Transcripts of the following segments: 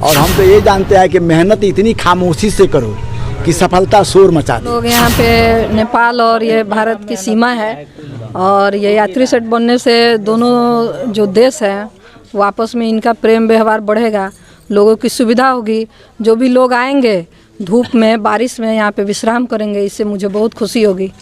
और हम तो ये जानते हैं कि मेहनत इतनी खामोशी से करो कि सफलता शोर मचा दे। लोग यहाँ पे नेपाल और ये भारत की सीमा है और ये यात्री सेट बनने से दोनों जो देश हैं वो आपस में इनका प्रेम व्यवहार बढ़ेगा, लोगों की सुविधा होगी। जो भी लोग आएंगे धूप में बारिश में यहाँ पे विश्राम करेंगे, इससे मुझे बहुत खुशी होगी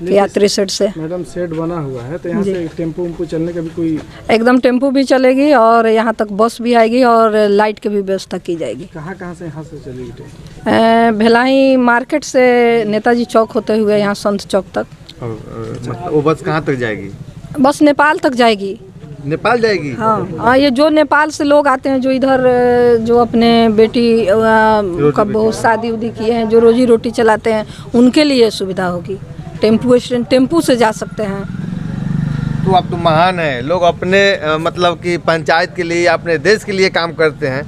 यात्री सेट से। मैडम सेट बना हुआ है तो यहाँ से टेम्पो उम्पो चलने का भी कोई? एकदम टेम्पो भी चलेगी और यहाँ तक बस भी आएगी और लाइट की भी व्यवस्था की जाएगी। कहाँ से यहाँ से चलेगी टेम्पो? भिलाई मार्केट से नेताजी चौक होते हुए यहाँ संत चौक तक। वो बस कहाँ तक जाएगी? बस नेपाल तक जाएगी। नेपाल जाएगी? हाँ, ये जो नेपाल से लोग आते हैं, जो इधर जो अपने बेटी का बहुत शादी उदी किए हैं, जो रोजी रोटी चलाते हैं, उनके लिए सुविधा होगी। टेम्पू से जा सकते हैं। तो आप तो महान है, लोग अपने मतलब कि पंचायत के लिए अपने देश के लिए काम करते हैं,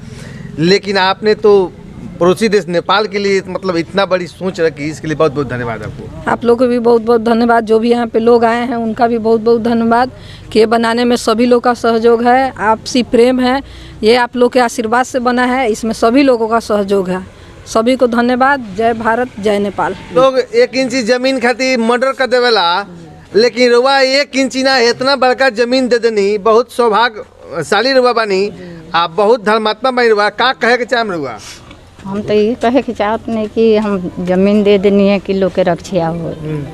लेकिन आपने तो पड़ोसी देश नेपाल के लिए मतलब इतना बड़ी सोच रखी, इसके लिए बहुत बहुत धन्यवाद आपको। आप लोगों को भी बहुत बहुत धन्यवाद। जो भी यहाँ पे लोग आए हैं उनका भी बहुत बहुत धन्यवाद कि ये बनाने में सभी लोग का सहयोग है, आपसी प्रेम है, ये आप लोग के आशीर्वाद से बना है, इसमें सभी लोगों का सहयोग है। सभी को धन्यवाद। जय भारत, जय नेपाल। लोग 1 इंची जमीन खातिर मर्डर कर देवेला, लेकिन रुआ 1 इंची ना इतना बड़का जमीन दे देनी, बहुत सौभाग्यशाली रुआ बानी, आप बहुत धर्मात्मा बनी रुआ। का कहे के चाहम रुआ? हम तो ये कहे के चाहते हैं कि हम जमीन दे देनी है कि लोग के रक्षा हो।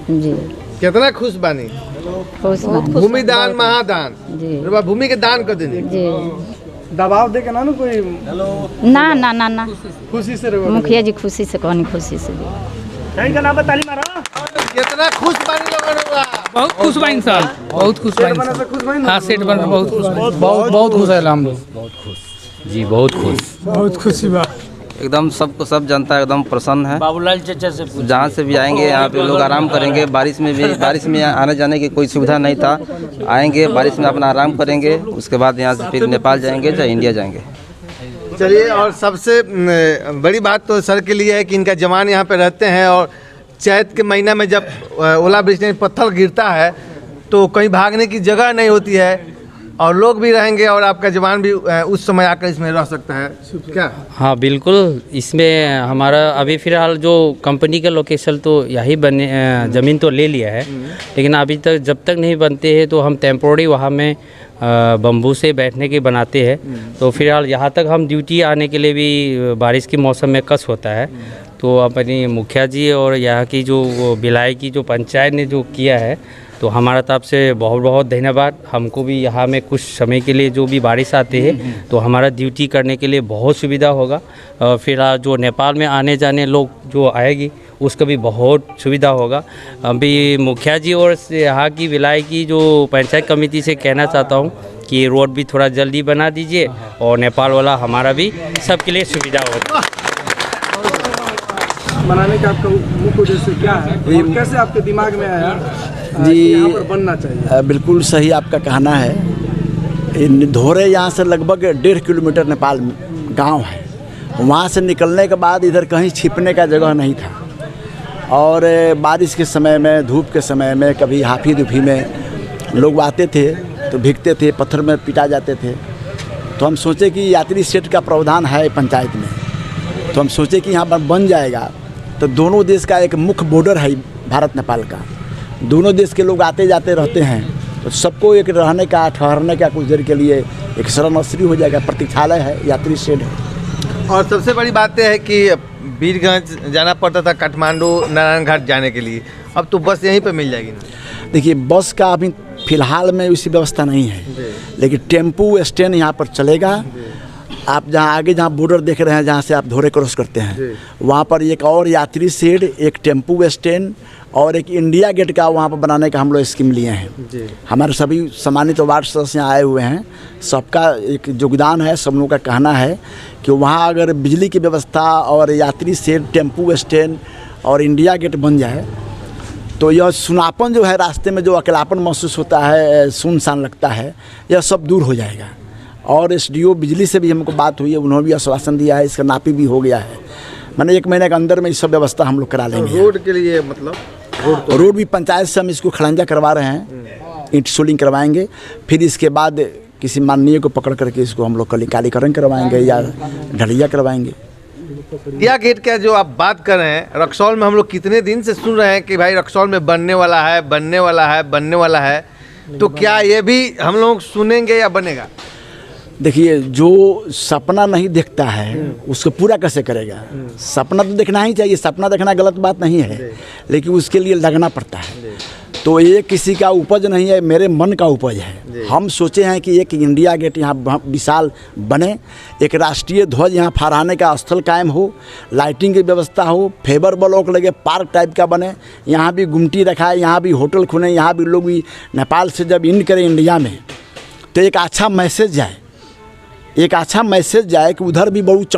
जी कितना खुश बानी? खुश बानी। भूमि दान महादान जी। रुआ भूमि के दान कर देनी। जी दबाव दे के ना कोई? ना ना ना ना, खुशी से रहो। मुखिया जी खुशी से कहनी, खुशी से कितना खुश बानी लोग रुआ? बहुत खुश बा इंसान, बहुत खुश बा इंसान। हाँ, सेट बन बहुत खुश, बहुत खुश है हम लोग। बहुत खुश जी, बहुत खुश, बहुत खुशी बा। एकदम सबको सब जनता एकदम प्रसन्न है। बाबूलाल चाचा से जहाँ से भी आएंगे यहाँ पे लोग आराम करेंगे। बारिश में आने जाने की कोई सुविधा नहीं था, आएंगे बारिश में अपना आराम करेंगे, उसके बाद यहाँ से फिर नेपाल जाएंगे या इंडिया जाएंगे। चलिए, और सबसे बड़ी बात तो सर के लिए है कि इनका जवान यहाँ पे रहते हैं और चैत के महीना में जब ओलावृष्टि में पत्थर गिरता है तो कहीं भागने की जगह नहीं होती है और लोग भी रहेंगे और आपका जवान भी उस समय आकर इसमें रह सकता है क्या? हाँ बिल्कुल, इसमें हमारा अभी फ़िलहाल जो कंपनी का लोकेशन तो यही बने, ज़मीन तो ले लिया है, लेकिन अभी तक जब तक नहीं बनते हैं तो हम टेम्पोररी वहाँ में बम्बू से बैठने के बनाते हैं। तो फिलहाल यहाँ तक हम ड्यूटी आने के लिए भी बारिश के मौसम में कष्ट होता है। तो अपनी मुखिया जी और यहाँ की जो भिलाई की जो पंचायत ने जो किया है, तो हमारा तरफ से बहुत बहुत धन्यवाद। हमको भी यहाँ में कुछ समय के लिए जो भी बारिश आते हैं तो हमारा ड्यूटी करने के लिए बहुत सुविधा होगा। फिर जो नेपाल में आने जाने लोग जो आएगी उसका भी बहुत सुविधा होगा। अभी मुखिया जी और यहाँ की भिलाई की जो पंचायत कमेटी से कहना चाहता हूँ कि रोड भी थोड़ा जल्दी बना दीजिए और नेपाल वाला हमारा भी सबके लिए सुविधा होगा। बनाने का आपका मुख्य उद्देश्य क्या है और कैसे आपके दिमाग में आया जी? यहाँ पर बनना चाहिए। बिल्कुल सही आपका कहना है। धोरे यहाँ से लगभग 1.5 किलोमीटर नेपाल गांव है। वहाँ से निकलने के बाद इधर कहीं छिपने का जगह नहीं था और बारिश के समय में, धूप के समय में, कभी हाफी दुफी में लोग आते थे तो भीगते थे, पत्थर में पिटा जाते थे। तो हम सोचे कि यात्री सेट का प्रावधान है पंचायत में, तो हम सोचे कि यहाँ पर बन जाएगा तो दोनों देश का एक मुख्य बॉर्डर है भारत नेपाल का, दोनों देश के लोग आते जाते रहते हैं, तो सबको एक रहने का, ठहरने का कुछ देर के लिए एक शरणस्थली हो जाएगा, प्रतीक्षालय है, यात्री शेड है। और सबसे बड़ी बात यह है कि वीरगंज जाना पड़ता था काठमांडू नारायण घाट जाने के लिए, अब तो बस यहीं पे मिल जाएगी ना? देखिए, बस का अभी फ़िलहाल में उसी व्यवस्था नहीं है, लेकिन टेम्पू स्टैंड यहाँ पर चलेगा। आप जहाँ आगे जहाँ बॉर्डर देख रहे हैं, जहाँ से आप धोरे क्रॉस करते हैं, वहाँ पर एक और यात्री शेड, एक टेम्पू स्टैंड और एक इंडिया गेट का वहाँ पर बनाने का हम लोग स्कीम लिए हैं। हमारे सभी सम्मानित वार्ड सदस्य आए हुए हैं, सबका एक योगदान है। सब लोगों का कहना है कि वहाँ अगर बिजली की व्यवस्था और यात्री शेड, टेम्पू स्टैंड और इंडिया गेट बन जाए तो यह सुनापन जो है, रास्ते में जो अकेलापन महसूस होता है, सुनसान लगता है, यह सब दूर हो जाएगा। और SDO बिजली से भी हमको बात हुई है, उन्होंने भी आश्वासन दिया है, इसका नापी भी हो गया है। मैंने 1 महीने के अंदर में इस सब व्यवस्था हम लोग करा लेंगे। रोड के लिए मतलब रोड भी पंचायत से हम इसको खड़ंजा करवा रहे हैं, ईंट सोलिंग करवाएंगे। फिर इसके बाद किसी माननीय को पकड़ करके इसको हम लोग कालीकरण करवाएंगे या ढलैया करवाएंगे। इंडिया गेट का जो आप बात कर रहे हैं, रक्सौल में हम लोग कितने दिन से सुन रहे हैं कि भाई रक्सौल में बनने वाला है, बनने वाला है, बनने वाला है, तो क्या ये भी हम लोग सुनेंगे या बनेगा? देखिए, जो सपना नहीं देखता है उसको पूरा कैसे करेगा? सपना तो देखना ही चाहिए, सपना देखना गलत बात नहीं है, लेकिन उसके लिए लगना पड़ता है। तो ये किसी का उपज नहीं है, मेरे मन का उपज है। हम सोचे हैं कि एक इंडिया गेट यहाँ विशाल बने, एक राष्ट्रीय ध्वज यहाँ फहराने का स्थल कायम हो, लाइटिंग की व्यवस्था हो, फेबर ब्लॉक लगे, पार्क टाइप का बने, यहाँ भी गुमटी रखा है, यहाँ भी होटल खुले, यहाँ भी लोग भी नेपाल से जब इन करें इंडिया में तो एक अच्छा मैसेज जाए, एक अच्छा मैसेज जाए कि उधर भी बहुत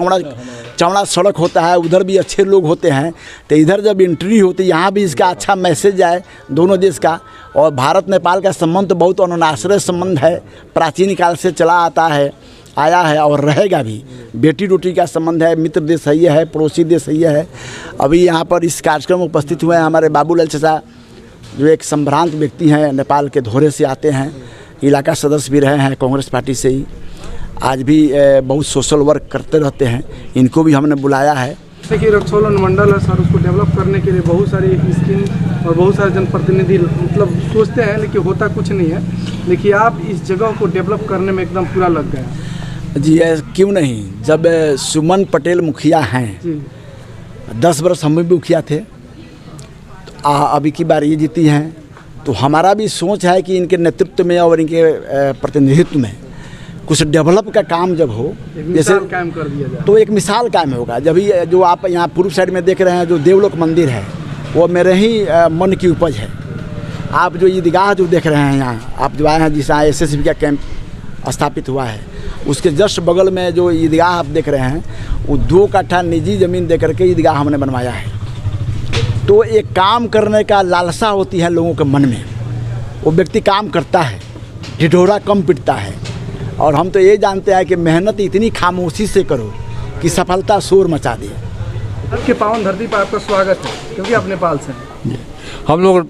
चौड़ा सड़क होता है, उधर भी अच्छे लोग होते हैं, तो इधर जब एंट्री होती है यहाँ भी इसका अच्छा मैसेज जाए दोनों देश का। और भारत नेपाल का संबंध तो बहुत अनुनाश्रय संबंध है, प्राचीन काल से चला आता है, आया है और रहेगा भी। बेटी रोटी का संबंध है, मित्र देश है, ये है, पड़ोसी देश है, ये है। अभी यहाँ पर इस कार्यक्रम में उपस्थित हुए हैं हमारे बाबूलाल चाचा, जो एक संभ्रांत व्यक्ति हैं, नेपाल के धोरे से आते हैं, इलाका सदस्य भी रहे हैं कांग्रेस पार्टी से ही, आज भी बहुत सोशल वर्क करते रहते हैं, इनको भी हमने बुलाया है। देखिए, रक्सौल अनुमंडल है सर, उसको डेवलप करने के लिए बहुत सारी स्कीम और बहुत सारे जनप्रतिनिधि मतलब सोचते हैं, लेकिन होता कुछ नहीं है। देखिए, आप इस जगह को डेवलप करने में एकदम पूरा लग गए हैं। जी, क्यों नहीं। जब सुमन पटेल मुखिया हैं, 10 वर्ष हम भी मुखिया थे, तो अभी की बार ये जीती हैं, तो हमारा भी सोच है कि इनके नेतृत्व में और इनके प्रतिनिधित्व में कुछ डेवलप का काम जब हो, जैसे कायम कर दिया जाए, तो एक मिसाल कायम होगा। जब ये जो आप यहाँ पूर्व साइड में देख रहे हैं जो देवलोक मंदिर है, वो मेरे ही मन की उपज है। आप जो ईदगाह जो देख रहे हैं यहाँ, आप जो आए हैं जिस SSB का कैंप स्थापित हुआ है, उसके जस्ट बगल में जो ईदगाह आप देख रहे हैं, वो 2 कट्ठा निजी ज़मीन दे करके ईदगाह हमने बनवाया है। तो एक काम करने का लालसा होती है लोगों के मन में, वो व्यक्ति काम करता है, ढिढोरा कम पिटता है। और हम तो ये जानते हैं कि मेहनत इतनी खामोशी से करो कि सफलता शोर मचा दे। आपके पावन धरती पर आपका स्वागत है, क्योंकि आप नेपाल से हैं। हम लोग,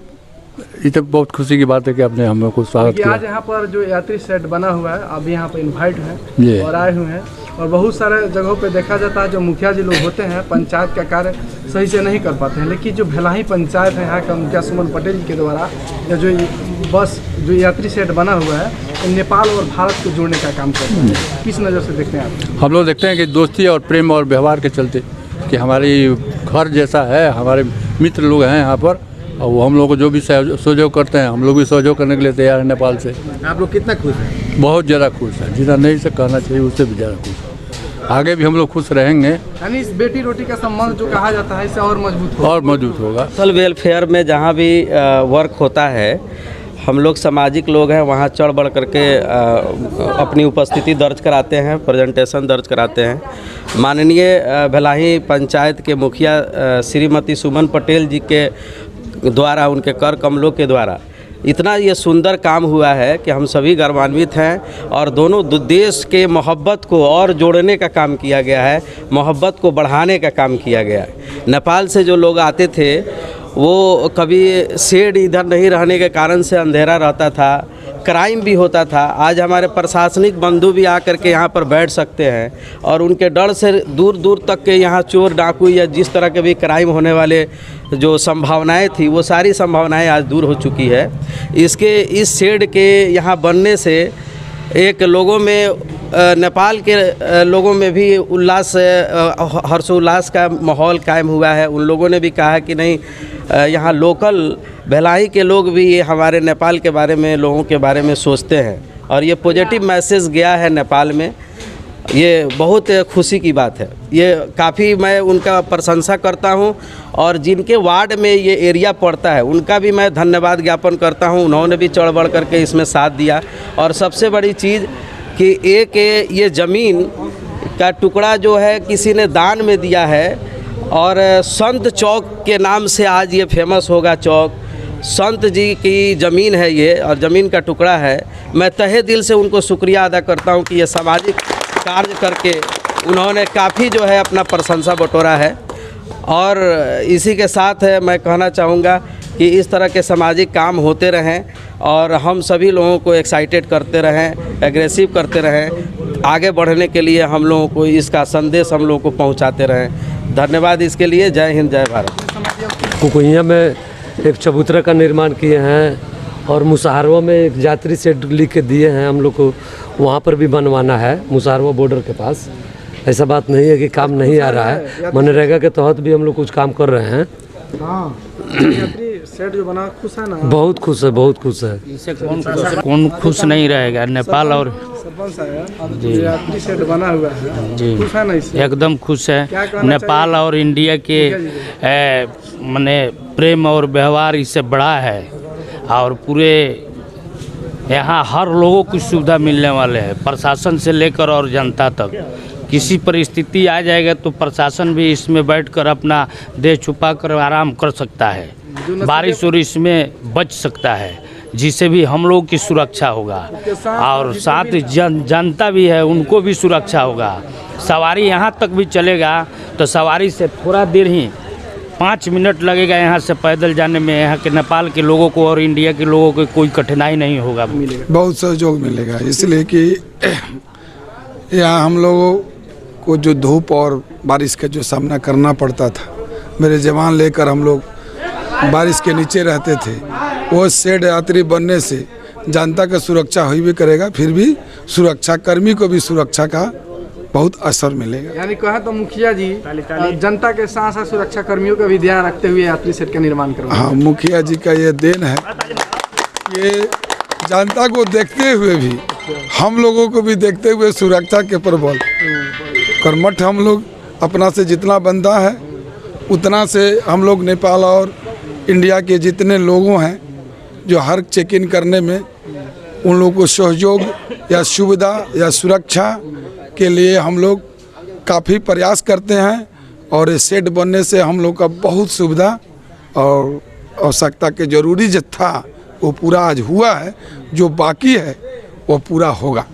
ये तो बहुत खुशी की बात है कि आपने हम लोग को स्वागत किया। आज यहाँ पर जो यात्री सेट बना हुआ है, आप यहाँ पर इन्वाइट हैं और आए हुए हैं, और बहुत सारे जगहों पे देखा जाता है जो मुखिया जी लोग होते हैं पंचायत का कार्य सही से नहीं कर पाते हैं, लेकिन जो भेलाही पंचायत है यहाँ का मुखिया सुमन पटेल जी के द्वारा या जो बस जो यात्री सेट बना हुआ है, तो नेपाल और भारत को जोड़ने का काम करते हैं। किस नज़र से देखते हैं आप? हम लोग देखते हैं कि दोस्ती और प्रेम और व्यवहार के चलते कि हमारी घर जैसा है, हमारे मित्र लोग हैं यहाँ पर, और वो हम लोग को जो भी सहयोग करते हैं, हम लोग भी सहयोग करने के लिए तैयार हैं नेपाल से। आप लोग कितना खुश हैं? बहुत ज़्यादा खुश हैं, जितना नहीं से कहना चाहिए उससे भी ज़्यादा खुश हैं। आगे भी हम लोग खुश रहेंगे, यानी इस बेटी रोटी का संबंध जो कहा जाता है इससे और मजबूत होगा। सोशल वेलफेयर में जहाँ भी वर्क होता है, हम लोग सामाजिक लोग हैं, वहाँ चढ़ बढ़ करके अपनी उपस्थिति दर्ज कराते हैं, प्रेजेंटेशन दर्ज कराते हैं। माननीय भेलाही पंचायत के मुखिया श्रीमती सुमन पटेल जी के द्वारा, उनके कर कमलों के द्वारा इतना ये सुंदर काम हुआ है कि हम सभी गर्वान्वित हैं। और दोनों देश के मोहब्बत को और जोड़ने का काम किया गया है, मोहब्बत को बढ़ाने का काम किया गया है। नेपाल से जो लोग आते थे, वो कभी शेड इधर नहीं रहने के कारण से अंधेरा रहता था, क्राइम भी होता था। आज हमारे प्रशासनिक बंधु भी आकर के यहाँ पर बैठ सकते हैं, और उनके डर से दूर दूर तक के यहाँ चोर डाकू या जिस तरह के भी क्राइम होने वाले जो संभावनाएं थी, वो सारी संभावनाएं आज दूर हो चुकी है। इस शेड के यहाँ बनने से एक लोगों में, नेपाल के लोगों में भी उल्लास, हर्षोल्लास का माहौल कायम हुआ है। उन लोगों ने भी कहा कि नहीं, यहाँ लोकल भेलाही के लोग भी ये हमारे नेपाल के बारे में, लोगों के बारे में सोचते हैं, और ये पॉजिटिव मैसेज गया है नेपाल में। ये बहुत खुशी की बात है। ये काफ़ी मैं उनका प्रशंसा करता हूं, और जिनके वार्ड में ये एरिया पड़ता है उनका भी मैं धन्यवाद ज्ञापन करता हूं। उन्होंने भी चढ़ बढ़ करके इसमें साथ दिया। और सबसे बड़ी चीज़ कि एक ये ज़मीन का टुकड़ा जो है किसी ने दान में दिया है, और संत चौक के नाम से आज ये फेमस होगा चौक। संत जी की ज़मीन है ये, और ज़मीन का टुकड़ा है। मैं तहे दिल से उनको शुक्रिया अदा करता हूं कि ये सामाजिक कार्य करके उन्होंने काफ़ी जो है अपना प्रशंसा बटोरा है। और इसी के साथ मैं कहना चाहूँगा कि इस तरह के सामाजिक काम होते रहें और हम सभी लोगों को एक्साइटेड करते रहें, एग्रेसिव करते रहें। आगे बढ़ने के लिए हम लोगों को इसका संदेश हम लोगों को पहुंचाते रहें। धन्यवाद इसके लिए। जय हिंद, जय भारत। कुकुइया में एक चबूतरा का निर्माण किए हैं और मुसहरवा में एक यात्री शेड लिख के दिए हैं हम लोग को, वहाँ पर भी बनवाना है मुसहरवा बॉर्डर के पास। ऐसा बात नहीं है कि काम नहीं आ रहा है, मनरेगा के तहत भी हम लोग कुछ काम कर रहे हैं। सेट जो बना खुश है ना? बहुत खुश है, बहुत खुश है। इससे कौन खुश नहीं रहेगा। नेपाल और जी यात्री सेट बना हुआ है जी, खुश है ना इससे? एकदम खुश है। नेपाल और इंडिया के माने प्रेम और व्यवहार इससे बड़ा है और पूरे यहाँ हर लोगों को सुविधा मिलने वाले है, प्रशासन से लेकर और जनता तक। किसी परिस्थिति आ जाएगा तो प्रशासन भी इसमें बैठकर अपना देह छुपा कर आराम कर सकता है, बारिश और इसमें बच सकता है, जिससे भी हम लोग की सुरक्षा होगा और साथ जनता भी है उनको भी सुरक्षा होगा। सवारी यहाँ तक भी चलेगा तो सवारी से थोड़ा देर ही 5 मिनट लगेगा यहाँ से पैदल जाने में। यहाँ के नेपाल के लोगों को और इंडिया के लोगों को कोई कठिनाई नहीं होगा। बहुत सहयोग मिलेगा, इसलिए कि यहाँ हम लोगों को जो धूप और बारिश का जो सामना करना पड़ता था, मेरे जवान लेकर हम लोग बारिश के नीचे रहते थे। वो शेड यात्री बनने से जनता का सुरक्षा हुई भी करेगा, फिर भी सुरक्षा कर्मी को भी सुरक्षा का बहुत असर मिलेगा। यानी कहा तो मुखिया जी जनता के साथ साथ सुरक्षा कर्मियों का भी ध्यान रखते हुए यात्री सेट का निर्माण करवाएं। हाँ, मुखिया जी का ये देन है। ये जनता को देखते हुए भी हम लोगों को भी देखते हुए सुरक्षा के प्रबल कर्मठ हम लोग अपना से जितना बनता है उतना से हम लोग नेपाल और इंडिया के जितने लोगों हैं जो हर चेक इन करने में उन लोगों को सहयोग या सुविधा या सुरक्षा के लिए हम लोग काफ़ी प्रयास करते हैं और ये सेट बनने से हम लोग का बहुत सुविधा और आवश्यकता के जरूरी जो था वो पूरा आज हुआ है, जो बाकी है वो पूरा होगा।